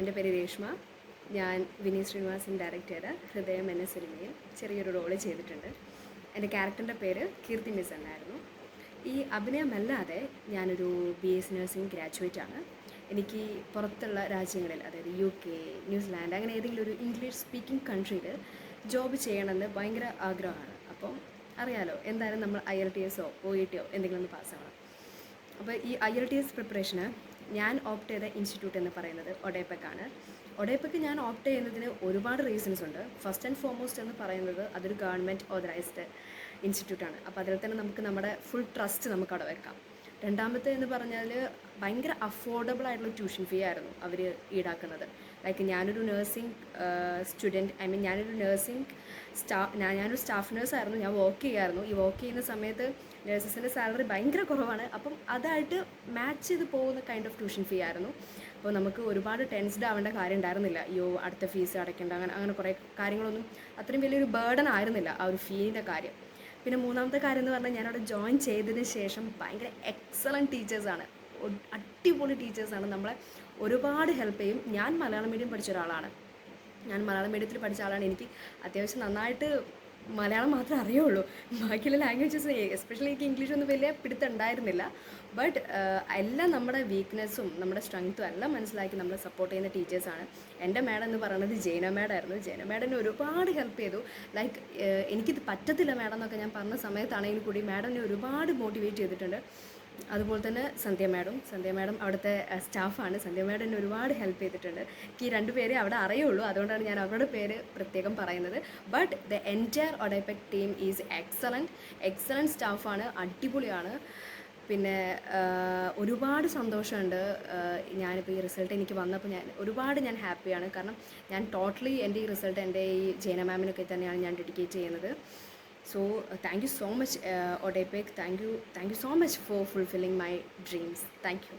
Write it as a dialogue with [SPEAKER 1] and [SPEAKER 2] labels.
[SPEAKER 1] എൻ്റെ പേര് രേഷ്മ. ഞാൻ വിനീത് ശ്രീനിവാസൻ ഡയറക്റ്റ് ചെയ്ത ഹൃദയം എന്ന സിനിമയിൽ ചെറിയൊരു റോള് ചെയ്തിട്ടുണ്ട്. എൻ്റെ ക്യാരക്ടറിൻ്റെ പേര് കീർത്തി മിസ് എന്നായിരുന്നു. ഈ അഭിനയമല്ലാതെ ഞാനൊരു BS നഴ്സിംഗ് ഗ്രാജുവേറ്റാണ്. എനിക്ക് പുറത്തുള്ള രാജ്യങ്ങളിൽ, അതായത് UK, ന്യൂസിലാൻഡ്, അങ്ങനെ ഏതെങ്കിലും ഒരു ഇംഗ്ലീഷ് സ്പീക്കിംഗ് കൺട്രിയിൽ ജോബ് ചെയ്യണമെന്ന് ഭയങ്കര ആഗ്രഹമാണ്. അപ്പം അറിയാലോ, എന്തായാലും നമ്മൾ IELTS OET എന്തെങ്കിലും ഒന്ന് പാസ്സാവണം. അപ്പോൾ ഈ IELTS പ്രിപ്പറേഷന് ഞാൻ ഓപ്റ്റ് ചെയ്ത ഇൻസ്റ്റിറ്റ്യൂട്ട് എന്ന് പറയുന്നത് ഒഡേപെക്കാണ്. ഒഡേപെക്ക് ഞാൻ ഓപ്റ്റ് ചെയ്യുന്നതിന് ഒരുപാട് റീസൺസ് ഉണ്ട്. ഫസ്റ്റ് ആൻഡ് ഫോർമോസ്റ്റ് എന്ന് പറയുന്നത് അതൊരു ഗവൺമെൻറ് ഓതറൈസ്ഡ് ഇൻസ്റ്റിറ്റ്യൂട്ടാണ്. അപ്പോൾ അതിൽ തന്നെ നമുക്ക് നമ്മുടെ ഫുൾ ട്രസ്റ്റ് നമുക്ക് അവിടെ വെക്കാം. രണ്ടാമത്തെ എന്ന് പറഞ്ഞാൽ ഭയങ്കര അഫോർഡബിൾ ആയിട്ടുള്ള ട്യൂഷൻ ഫീ ആയിരുന്നു അവർ ഈടാക്കുന്നത്. ലൈക്ക് ഞാനൊരു നഴ്സിംഗ് സ്റ്റുഡൻറ്റ്, ഞാനൊരു നഴ്സിംഗ് ഞാനൊരു സ്റ്റാഫ് നേഴ്സായിരുന്നു. ഞാൻ വർക്ക് ചെയ്യുമായിരുന്നു. ഈ വർക്ക് ചെയ്യുന്ന സമയത്ത് നഴ്സസിൻ്റെ സാലറി ഭയങ്കര കുറവാണ്. അപ്പം അതായിട്ട് മാച്ച് ചെയ്ത് പോകുന്ന കൈൻഡ് ഓഫ് ട്യൂഷൻ ഫീ ആയിരുന്നു. അപ്പോൾ നമുക്ക് ഒരുപാട് ടെൻസ്ഡ് ആവേണ്ട കാര്യം ഉണ്ടായിരുന്നില്ല. അടുത്ത ഫീസ് അടയ്ക്കേണ്ട, അങ്ങനെ കുറേ കാര്യങ്ങളൊന്നും അത്രയും വലിയൊരു ബേർഡൻ ആയിരുന്നില്ല ആ ഒരു ഫീൻ്റെ കാര്യം. പിന്നെ മൂന്നാമത്തെ കാര്യം എന്ന് പറഞ്ഞാൽ ഞാനവിടെ ജോയിൻ ചെയ്തതിന് ശേഷം ഭയങ്കര എക്സലൻറ്റ് ടീച്ചേഴ്സാണ്, അടിപൊളി ടീച്ചേഴ്സാണ്. നമ്മളെ ഒരുപാട് ഹെൽപ്പ് ചെയ്യും. ഞാൻ മലയാളം മീഡിയം പഠിച്ച ഒരാളാണ്. മലയാളം മീഡിയത്തിൽ പഠിച്ച ആളാണ്. എനിക്ക് അത്യാവശ്യം നന്നായിട്ട് മലയാളം മാത്രമേ അറിയുള്ളൂ. ബാക്കിയുള്ള ലാംഗ്വേജസ്, എസ്പെഷ്യലി എനിക്ക് ഇംഗ്ലീഷൊന്നും വലിയ പിടുത്തമുണ്ടായിരുന്നില്ല. ബട്ട് എല്ലാം നമ്മുടെ വീക്ക്നെസ്സും നമ്മുടെ സ്ട്രെങ്ത്തും എല്ലാം മനസ്സിലാക്കി നമ്മളെ സപ്പോർട്ട് ചെയ്യുന്ന ടീച്ചേഴ്സാണ്. എൻ്റെ മാഡം എന്ന് പറയുന്നത് ജൈന മാഡം ആയിരുന്നു. ജൈന മാഡം എന്നെ ഒരുപാട് ഹെൽപ്പ് ചെയ്തു. ലൈക്ക് എനിക്കിത് പറ്റത്തില്ല മാഡം എന്നൊക്കെ ഞാൻ പറഞ്ഞ സമയത്താണെങ്കിൽ കൂടി മാഡം എന്നെ ഒരുപാട് മോട്ടിവേറ്റ് ചെയ്തിട്ടുണ്ട്. അതുപോലെ തന്നെ സന്ധ്യ മാഡം അവിടുത്തെ സ്റ്റാഫാണ്. സന്ധ്യ മാഡം എന്നെ ഒരുപാട് ഹെൽപ്പ് ചെയ്തിട്ടുണ്ട്. എനിക്ക് ഈ രണ്ട് പേരെ അവിടെ അറിയുള്ളൂ, അതുകൊണ്ടാണ് ഞാൻ അവരുടെ പേര് പ്രത്യേകം പറയുന്നത്. But the entire ODEPC team is excellent സ്റ്റാഫാണ്, അടിപൊളിയാണ്. പിന്നെ ഒരുപാട് സന്തോഷമുണ്ട്. ഞാനിപ്പോൾ ഈ റിസൾട്ട് എനിക്ക് വന്നപ്പോൾ ഞാൻ ഹാപ്പിയാണ്. കാരണം ഞാൻ ടോട്ടലി എൻ്റെ ഈ റിസൾട്ട് എൻ്റെ ഈ ജൈന മാമിനൊക്കെ തന്നെയാണ് ഞാൻ ഡെഡിക്കേറ്റ് ചെയ്യുന്നത്. So thank you so much, ODEPEC. Thank you so much for fulfilling my dreams. Thank you.